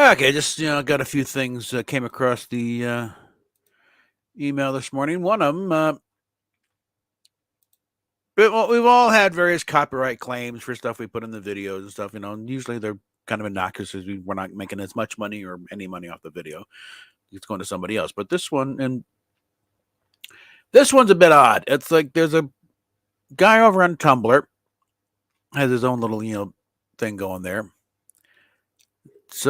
Okay, just got a few things came across the email this morning. One of them, we've all had various copyright claims for stuff we put in the videos and stuff. And usually they're kind of innocuous, as we're not making as much money or any money off the video. It's going to somebody else. But this one's a bit odd. It's like there's a guy over on Tumblr has his own little thing going there. It's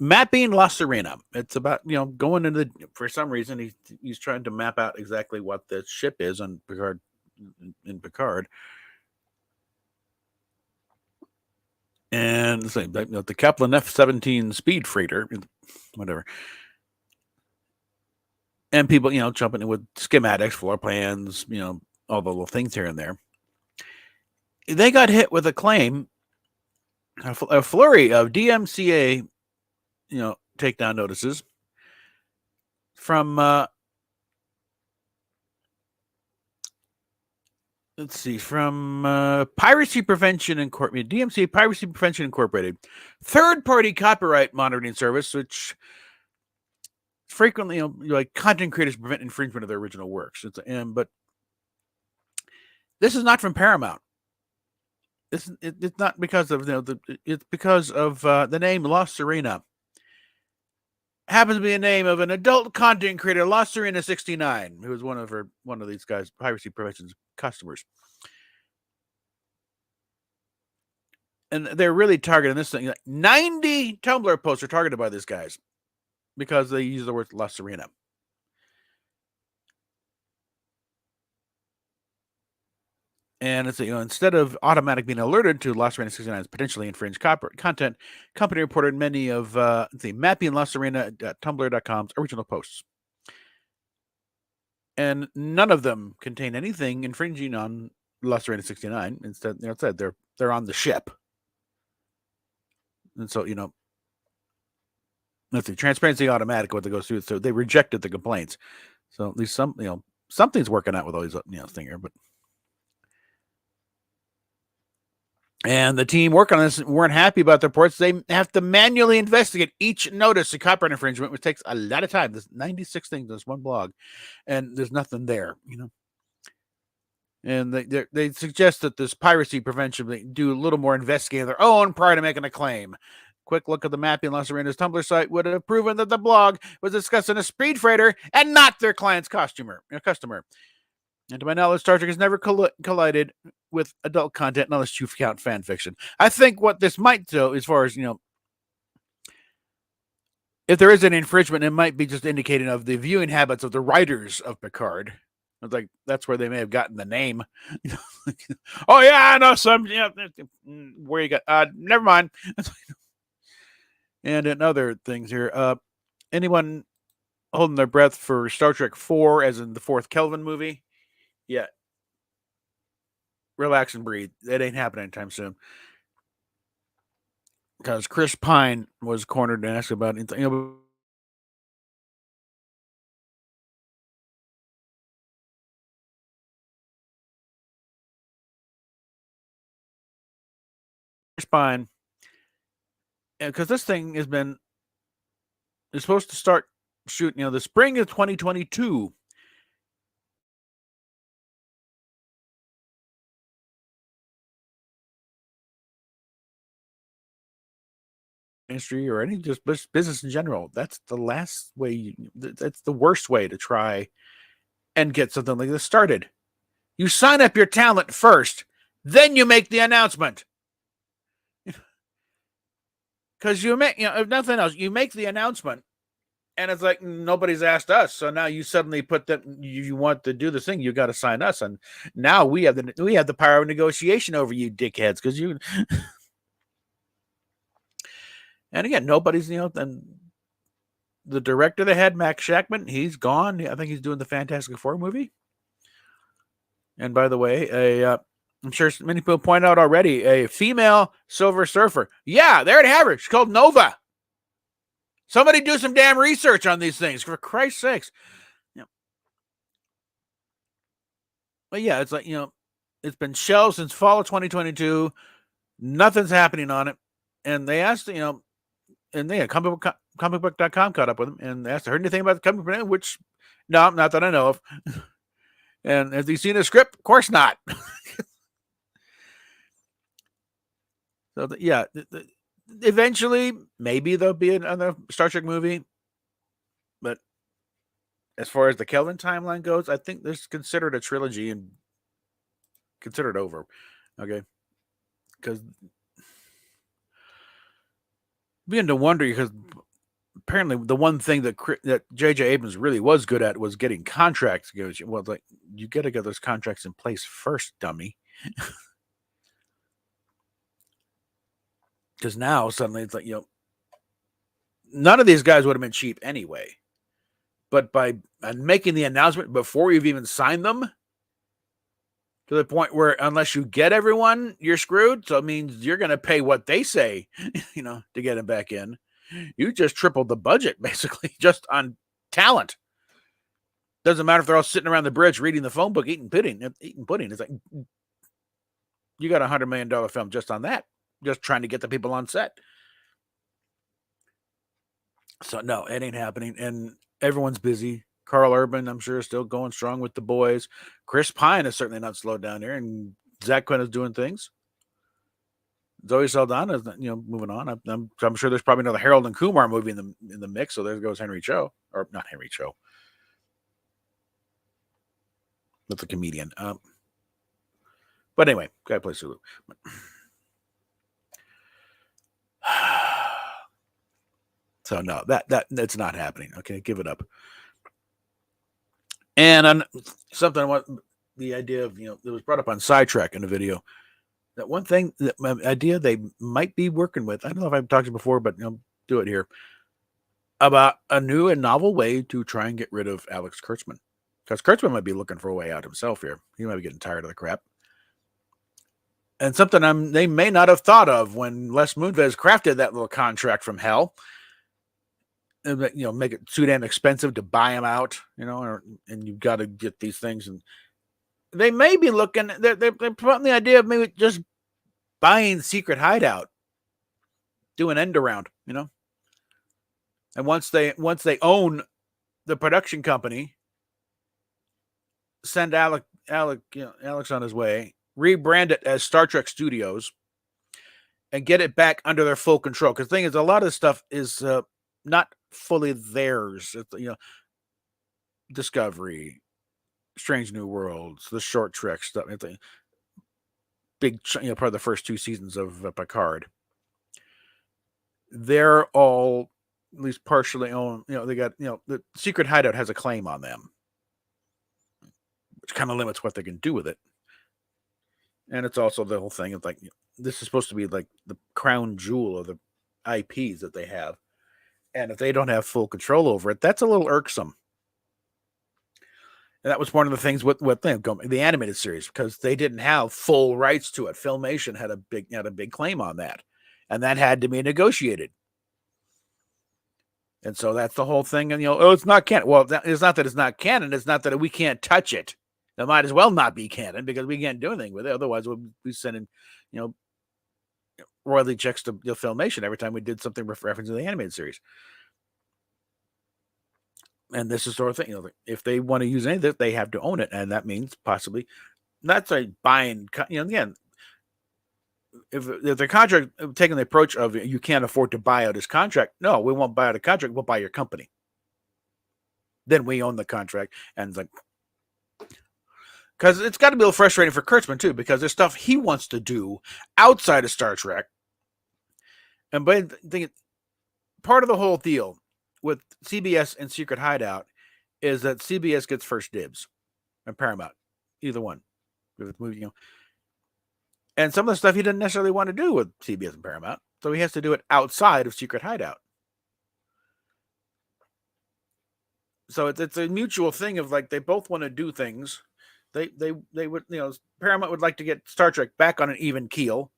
mapping La Serena. It's about going into for some reason he's trying to map out exactly what the ship is on Picard in Picard, and the Kaplan F-17 speed freighter, whatever. And people jumping in with schematics, floor plans, all the little things here and there. They got hit with a claim, a flurry of DMCA takedown notices from Piracy Prevention Incorporated, DMCA Piracy Prevention Incorporated, third-party copyright monitoring service, which frequently like content creators prevent infringement of their original works. But this is not from Paramount. It's not because of it's because of the name La Serena. Happens to be a name of an adult content creator, La Serena 69, who was one of these guys, Piracy Prevention's customers. And they're really targeting this thing. 90 Tumblr posts are targeted by these guys because they use the word La Serena. And it's instead of automatic being alerted to La Serena 69's potentially infringed content, company reported many of the mapping La Serena Tumblr.com's original posts, and none of them contain anything infringing on La Serena 69. Instead, they're on the ship, and so let's see, transparency automatic what they go through. So they rejected the complaints. So at least something's working out with all these thing here, but. And the team working on this weren't happy about the reports. They have to manually investigate each notice of copyright infringement, which takes a lot of time. There's 96 things in this one blog, and there's nothing there, And they suggest that this piracy prevention, they do a little more investigating of their own prior to making a claim. Quick look at the mapping La Serena's Tumblr site would have proven that the blog was discussing a speed freighter and not their client's customer. And to my knowledge, Star Trek has never collided with adult content unless you count fan fiction. I think what this might do, as far as, if there is an infringement, it might be just indicating of the viewing habits of the writers of Picard. It's like, that's where they may have gotten the name. Oh, yeah, I know some, where you got, never mind. And in other things here, anyone holding their breath for Star Trek 4, as in the fourth Kelvin movie? Yeah. Relax and breathe. It ain't happening anytime soon. Because Chris Pine was cornered and asked about it. Chris Pine, because this thing is supposed to start shooting, the spring of 2022. Industry or any just business in general, that's the last way. That's the worst way to try and get something like this started. You sign up your talent first, then you make the announcement. Because you make, if nothing else, you make the announcement, and it's like nobody's asked us. So now you suddenly put that you want to do this thing, you got to sign us, and now we have the power of negotiation over you, dickheads, because you. And again, nobody's, and the director they had, Max Shackman, he's gone. I think he's doing the Fantastic Four movie. And by the way, I'm sure many people point out already, a female Silver Surfer. Yeah, there it have her. She's called Nova. Somebody do some damn research on these things, for Christ's sakes. But yeah, it's like, it's been shelved since fall of 2022. Nothing's happening on it. And they asked, and they comicbook.com caught up with him and asked, "Heard anything about the comic book?" Which, no, not that I know of. And has he seen a script? Of course not. So yeah, eventually maybe there'll be another Star Trek movie, but as far as the Kelvin timeline goes, I think there's considered a trilogy and considered over. Okay, because begin to wonder, because apparently the one thing that J.J. Abrams really was good at was getting contracts. Well, like, you got to get those contracts in place first, dummy. Because now suddenly it's like, none of these guys would have been cheap anyway. But by making the announcement before you've even signed them, to the point where unless you get everyone, you're screwed. So it means you're going to pay what they say, to get them back in. You just tripled the budget, basically, just on talent. Doesn't matter if they're all sitting around the bridge reading the phone book, eating pudding. It's like, you got $100 million film just on that, just trying to get the people on set. So no, it ain't happening. And everyone's busy. Carl Urban, I'm sure, is still going strong with the boys. Chris Pine is certainly not slowed down there, and Zach Quinn is doing things. Zoe Saldana is, moving on. I'm sure there's probably another Harold and Kumar movie in the mix. So there goes Henry Cho, or not Henry Cho. That's a comedian. But anyway, guy plays Sulu. So no, that's not happening. Okay, give it up. And something I want, the idea of, it was brought up on Sidetrack in a video. That one thing, that idea they might be working with, I don't know if I've talked to you before, but do it here, about a new and novel way to try and get rid of Alex Kurtzman. Because Kurtzman might be looking for a way out himself here. He might be getting tired of the crap. And something they may not have thought of when Les Moonves crafted that little contract from hell. Make it too damn expensive to buy him out, and you've got to get these things. And they may be looking, they're putting the idea of maybe just buying Secret Hideout, do an end around, and once they own the production company, send Alex on his way, rebrand it as Star Trek Studios, and get it back under their full control. Because the thing is, a lot of this stuff is not fully theirs. It's, Discovery, Strange New Worlds, the short Trek stuff. It's a big, part of the first 2 seasons of Picard. They're all at least partially owned. They got, the Secret Hideout has a claim on them, which kind of limits what they can do with it. And it's also the whole thing of like, this is supposed to be like the crown jewel of the IPs that they have. And if they don't have full control over it, that's a little irksome. And that was one of the things with the animated series, because they didn't have full rights to it. Filmation had a big claim on that, and that had to be negotiated. And so that's the whole thing. And it's not canon. Well, it's not that it's not canon. It's not that we can't touch it. It might as well not be canon because we can't do anything with it. Otherwise, we'll be sending, royalty checks to Filmation every time we did something referencing the animated series. And this is sort of thing, if they want to use any of this, they have to own it. And that means possibly not say buying, again, if the contract taking the approach of you can't afford to buy out his contract, no, we won't buy out a contract. We'll buy your company. Then we own the contract. And it's like, because it's got to be a little frustrating for Kurtzman too, because there's stuff he wants to do outside of Star Trek. And but part of the whole deal with CBS and Secret Hideout is that CBS gets first dibs, and Paramount, either one, with the movie, And some of the stuff he didn't necessarily want to do with CBS and Paramount, so he has to do it outside of Secret Hideout. So it's a mutual thing of like they both want to do things. They would, Paramount would like to get Star Trek back on an even keel,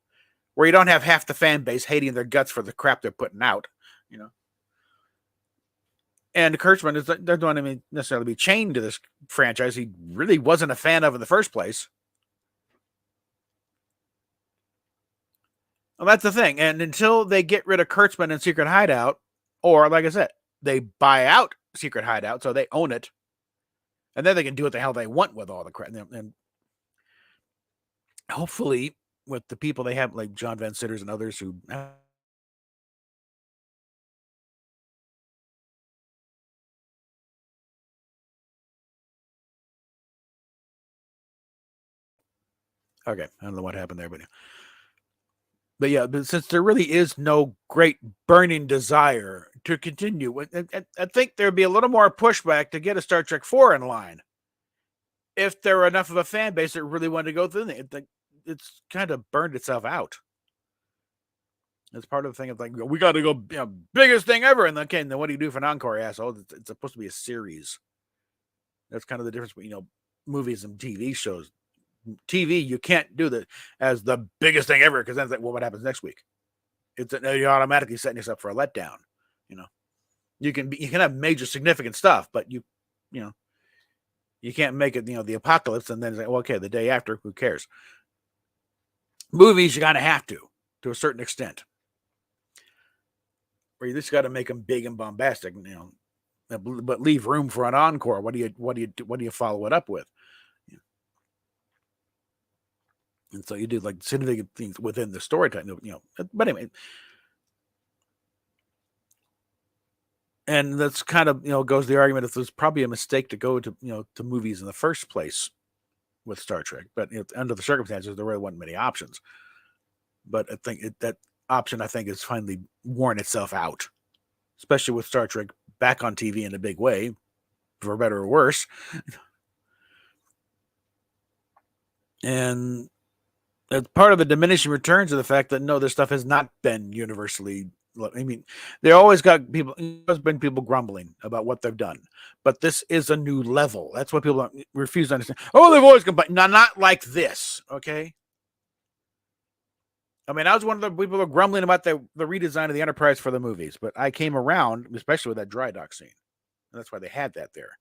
where you don't have half the fan base hating their guts for the crap they're putting out, And Kurtzman doesn't want to necessarily be chained to this franchise he really wasn't a fan of in the first place. Well, that's the thing. And until they get rid of Kurtzman and Secret Hideout, or like I said, they buy out Secret Hideout so they own it, and then they can do what the hell they want with all the crap. And hopefully, with the people they have, like John Van Sitters and others who. Okay, I don't know what happened there, but yeah, but since there really is no great burning desire to continue, I think there'd be a little more pushback to get a Star Trek 4 in line if there were enough of a fan base that really wanted to go through it. It's kind of burned itself out. It's part of the thing of like, we got to go, biggest thing ever. And then what do you do for an encore, asshole? It's supposed to be a series. That's kind of the difference between, movies and TV shows. TV, you can't do that as the biggest thing ever because then it's like, well, what happens next week? You're automatically setting yourself for a letdown. You can have major significant stuff, but you can't make it the apocalypse and then say, well, okay, the day after, who cares? Movies, you kind of have to a certain extent, or you just got to make them big and bombastic, but leave room for an encore. What do you follow it up with? And so you do like significant things within the storytelling, but anyway. And that's kind of, goes the argument if there's probably a mistake to go to, to movies in the first place with Star Trek. But under the circumstances, there really wasn't many options. But I think that option, I think, has finally worn itself out, especially with Star Trek back on TV in a big way, for better or worse. And it's part of the diminishing returns of the fact that no, this stuff has not been universally. I mean, there always there's been people grumbling about what they've done, but this is a new level. That's what people refuse to understand. Oh, they've always complained. No, not like this. Okay. I mean, I was one of the people who were grumbling about the redesign of the Enterprise for the movies, but I came around, especially with that dry dock scene. And that's why they had that there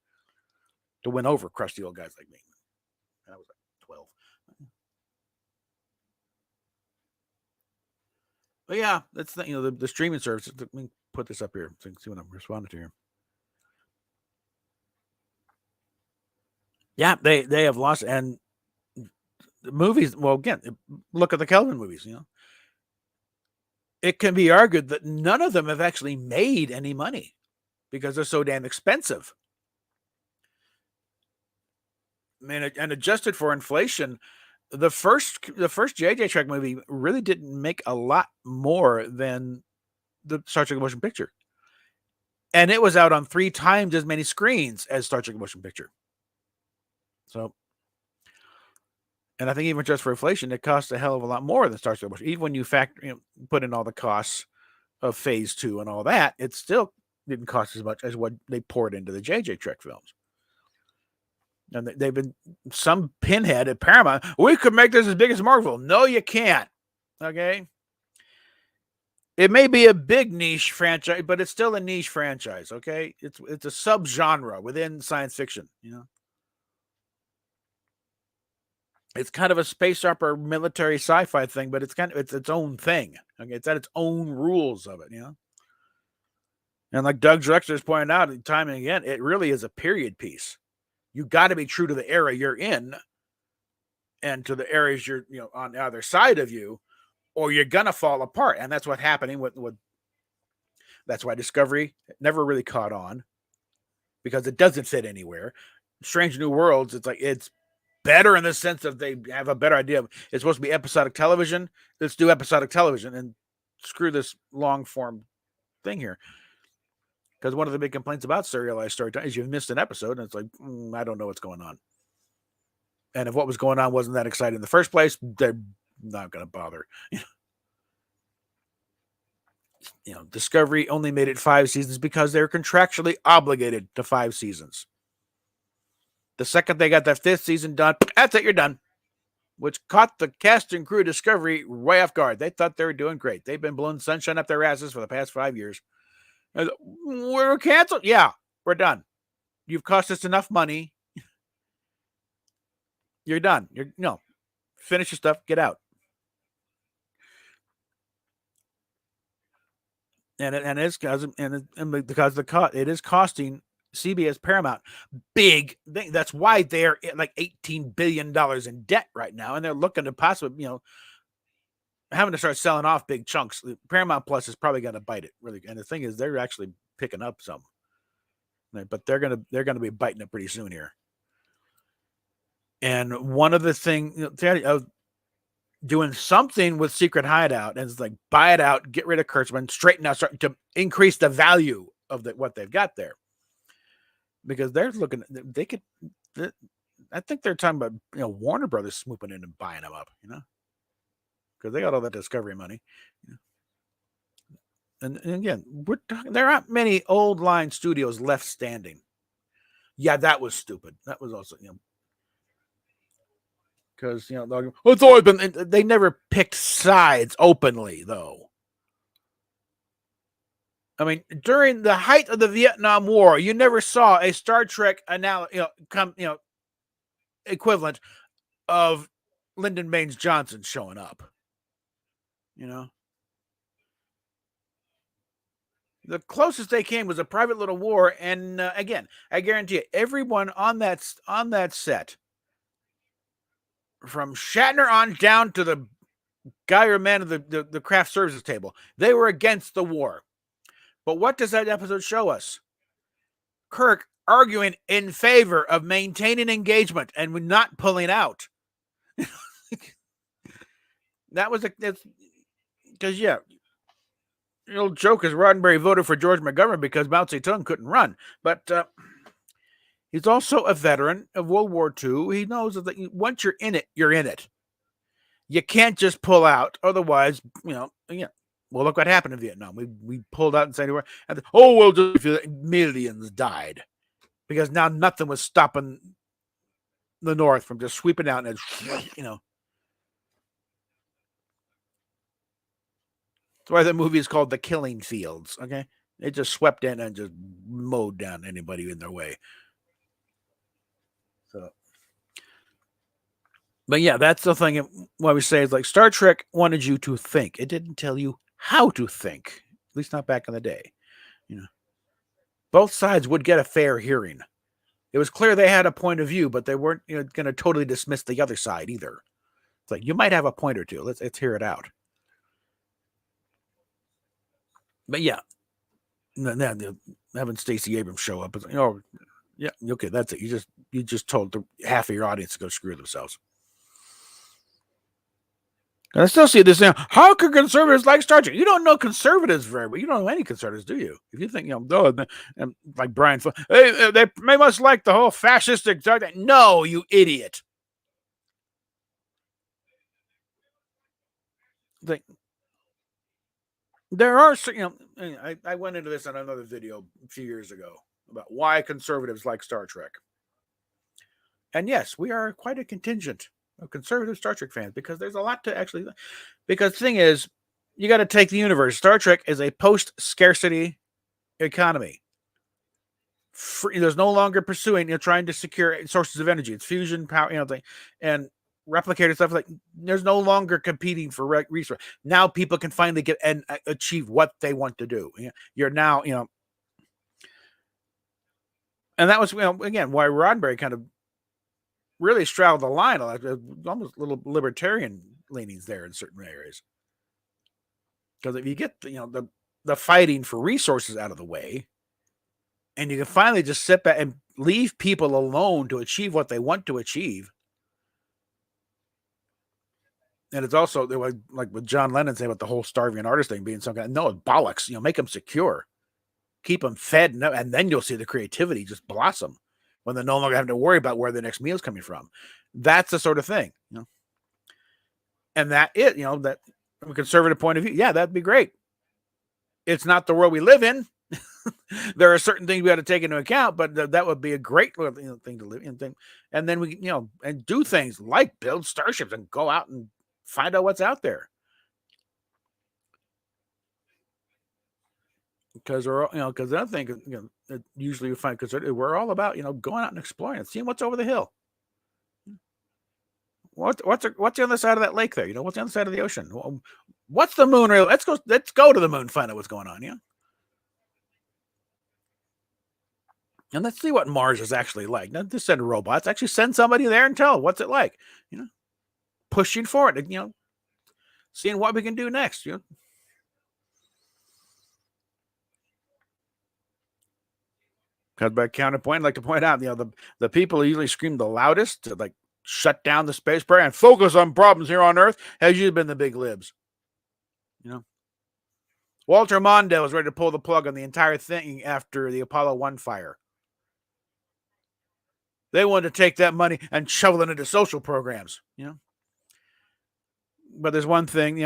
to win over crusty old guys like me. And I was like 12. But yeah, that's the streaming service. Let me put this up here so you can see what I'm responding to here. Yeah, they have lost, and the movies. Well, again, look at the Kelvin movies. It can be argued that none of them have actually made any money because they're so damn expensive. I mean, and adjusted for inflation, the first JJ Trek movie really didn't make a lot more than the Star Trek motion picture. And it was out on 3 times as many screens as Star Trek motion picture. So, and I think even just for inflation, it costs a hell of a lot more than Star Trek motion. Even when you put in all the costs of Phase 2 and all that, it still didn't cost as much as what they poured into the JJ Trek films. And they've been some pinhead at Paramount. We could make this as big as Marvel. No, you can't. Okay. It may be a big niche franchise, but it's still a niche franchise. Okay. It's a subgenre within science fiction, It's kind of a space opera military sci-fi thing, but it's its own thing. Okay. It's at its own rules of it, And like Doug Drexler's pointed out time and again, it really is a period piece. You got to be true to the era you're in and to the areas you're, on the other side of you, or you're going to fall apart. And that's what's happening with that's why Discovery never really caught on because it doesn't fit anywhere. Strange New Worlds, it's better in the sense that they have a better idea. It's supposed to be episodic television. Let's do episodic television and screw this long form thing here. Because one of the big complaints about serialized storytelling is you've missed an episode, and it's like, I don't know what's going on. And if what was going on wasn't that exciting in the first place, they're not going to bother. Discovery only made it 5 seasons because they're contractually obligated to 5 seasons. The second they got that 5th season done, that's it, you're done. Which caught the cast and crew Discovery way off guard. They thought they were doing great. They've been blowing sunshine up their asses for the past 5 years. We're canceled. Yeah, we're done. You've cost us enough money. You're done. Finish your stuff. Get out. and it's because because it is costing CBS Paramount big thing. That's why they're like $18 billion in debt right now, and they're looking to possibly having to start selling off big chunks. Paramount Plus is probably going to bite it really, and the thing is they're actually picking up some, but they're gonna be biting it pretty soon here. And one of the things, doing something with Secret Hideout, and it's like buy it out, get rid of Kurtzman, straighten out, start to increase the value of what they've got there, because they're looking, they could. I think they're talking about Warner Brothers swooping in and buying them up, because they got all that Discovery money. And again, we're talking, there aren't many old line studios left standing. Yeah, that was stupid. That was also because it's always been. They never picked sides openly, though. I mean, during the height of the Vietnam War, you never saw a Star Trek equivalent of Lyndon Baines Johnson showing up. The closest they came was a private little war, and again, I guarantee you, everyone on that set, from Shatner on down to the guy or man of the craft services table, they were against the war. But what does that episode show us? Kirk arguing in favor of maintaining engagement and not pulling out. That was because the old joke is Roddenberry voted for George McGovern because Mao Zedong couldn't run, but he's also a veteran of World War II. He knows that once you're in it, you're in it. You can't just pull out, otherwise, Well, look what happened in Vietnam. We pulled out and said, just millions died because now nothing was stopping the North from just sweeping out and That's why the movie is called The Killing Fields. Okay, they just swept in and just mowed down anybody in their way. So, but yeah, that's the thing. What we say is like Star Trek wanted you to think. It didn't tell you how to think. At least not back in the day. Both sides would get a fair hearing. It was clear they had a point of view, but they weren't going to totally dismiss the other side either. It's like, you might have a point or two. Let's hear it out. But yeah, having Stacey Abrams show up, yeah, okay, that's it. You just told half of your audience to go screw themselves. And I still see this now. How can conservatives like Star Trek? You don't know conservatives very well. You don't know any conservatives, do you? If you think, like Brian, they must like the whole fascistic Star Trek. No, you idiot. There are, I went into this on another video a few years ago about why conservatives like Star Trek. And yes, we are quite a contingent of conservative Star Trek fans because there's a lot to actually. Because the thing is, you got to take the universe. Star Trek is a post-scarcity economy. There's no longer pursuing, trying to secure sources of energy. It's fusion power, and replicator stuff. Like, there's no longer competing for resource. Now people can finally get and achieve what they want to do. You're now, and that was, again, why Roddenberry kind of really straddled the line, almost little libertarian leanings there in certain areas. Because if you get the fighting for resources out of the way, and you can finally just sit back and leave people alone to achieve what they want to achieve. And it's also like what John Lennon said about the whole starving artist thing being some kind of bollocks. Make them secure, keep them fed, and then you'll see the creativity just blossom when they're no longer having to worry about where the next meal is coming from. That's the sort of thing, And that that from a conservative point of view, yeah, that'd be great. It's not the world we live in. There are certain things we got to take into account, but that would be a great thing to live in. And then we, and do things like build starships and go out and find out what's out there. Because we're, because the other thing, usually we find, because we're all about, going out and exploring and seeing what's over the hill. What's the other side of that lake there? What's the other side of the ocean? What's the moon? Let's go to the moon, find out what's going on. Yeah. And let's see what Mars is actually like. Not just send robots, actually send somebody there and tell what's it like. Pushing forward, seeing what we can do next. Because by counterpoint, I'd like to point out, the people who usually scream the loudest to like shut down the space program and focus on problems here on Earth has usually been the big libs. Walter Mondale was ready to pull the plug on the entire thing after the Apollo 1 fire. They wanted to take that money and shovel it into social programs, But there's one thing,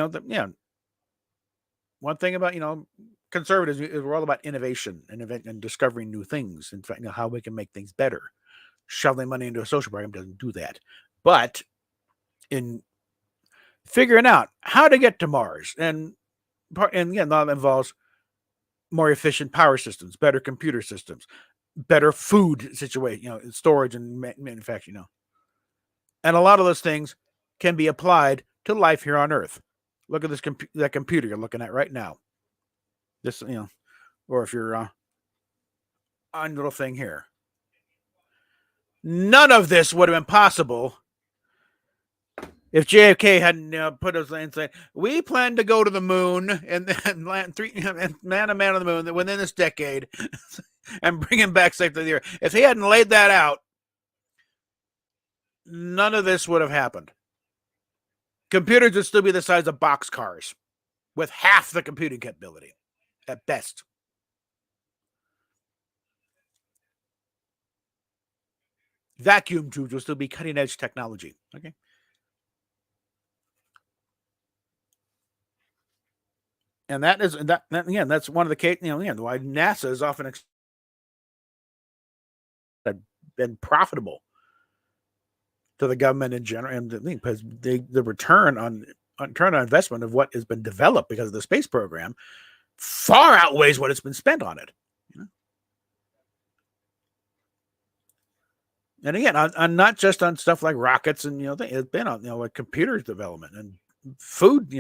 one thing about, conservatives is we're all about innovation and discovering new things and how we can make things better. Shoveling money into a social program doesn't do that. But in figuring out how to get to Mars, and again, that involves more efficient power systems, better computer systems, better food situation, storage and manufacturing, And a lot of those things can be applied to life here on Earth. Look at that computer you're looking at right now. This, or if you're on little thing here. None of this would have been possible if JFK hadn't put us in saying, we plan to go to the moon and then land man on the moon within this decade and bring him back safely to the Earth. If he hadn't laid that out, none of this would have happened. Computers would still be the size of boxcars with half the computing capability at best. Vacuum tubes will still be cutting edge technology. Okay. And that's one of the case, why NASA is often been profitable to the government in general, and because the return on investment of what has been developed because of the space program far outweighs what it's been spent on it. And again, on not just on stuff like rockets and it's been on like computers development and food,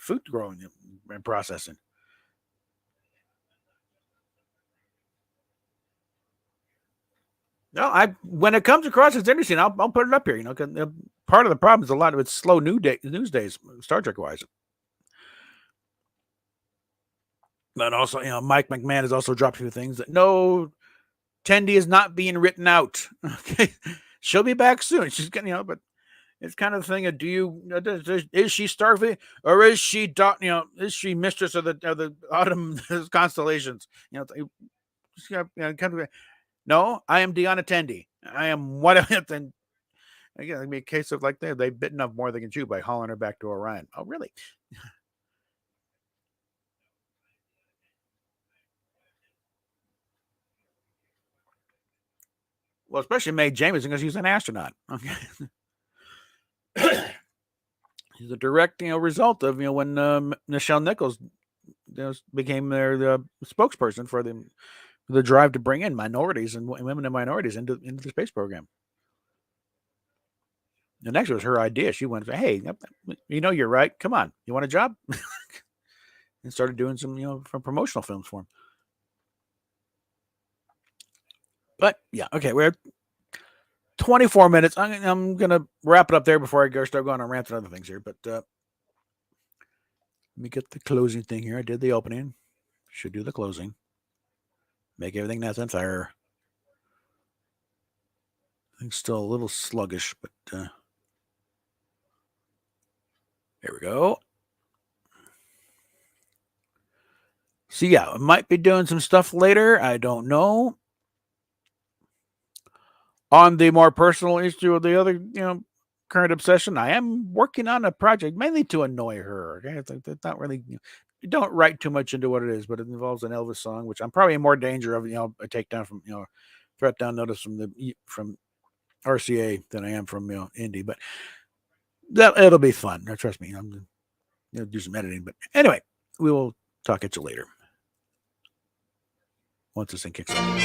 food growing and processing. No, when it comes across, it's interesting. I'll put it up here. Part of the problem is a lot of it's slow news days, Star Trek wise. But also, Mike McMahon has also dropped a few things that no, Tendi is not being written out. Okay, she'll be back soon. She's getting, but it's kind of the thing of is she Starfleet or is she is she mistress of the autumn constellations? Kind of. No, I am Deanna Tendi. I am one of it. And again, it'd be a case of like they've bitten off more than they can chew by hauling her back to Orion. Oh, really? Well, especially Mae Jemison because she's an astronaut. Okay. She's a direct, result of when Nichelle Nichols became their spokesperson for the drive to bring in minorities and women and minorities into the space program. And actually, it was her idea. She went, "Hey, you're right. Come on, you want a job?" And started doing some, promotional films for him. But yeah, okay, we're 24 minutes. I'm gonna wrap it up there before I start going on rants and other things here. But let me get the closing thing here. I did the opening. Should do the closing. Make everything nice and fair. I think still a little sluggish, but there we go. So yeah, I might be doing some stuff later. I don't know. On the more personal issue of the other, current obsession, I am working on a project mainly to annoy her. Okay, it's not really. You don't write too much into what it is, but it involves an Elvis song, which I'm probably in more danger of, a takedown from, threat down notice from RCA than I am from, Indy. But it'll be fun. Trust me, I'm gonna do some editing. But anyway, we will talk at you later once this thing kicks off.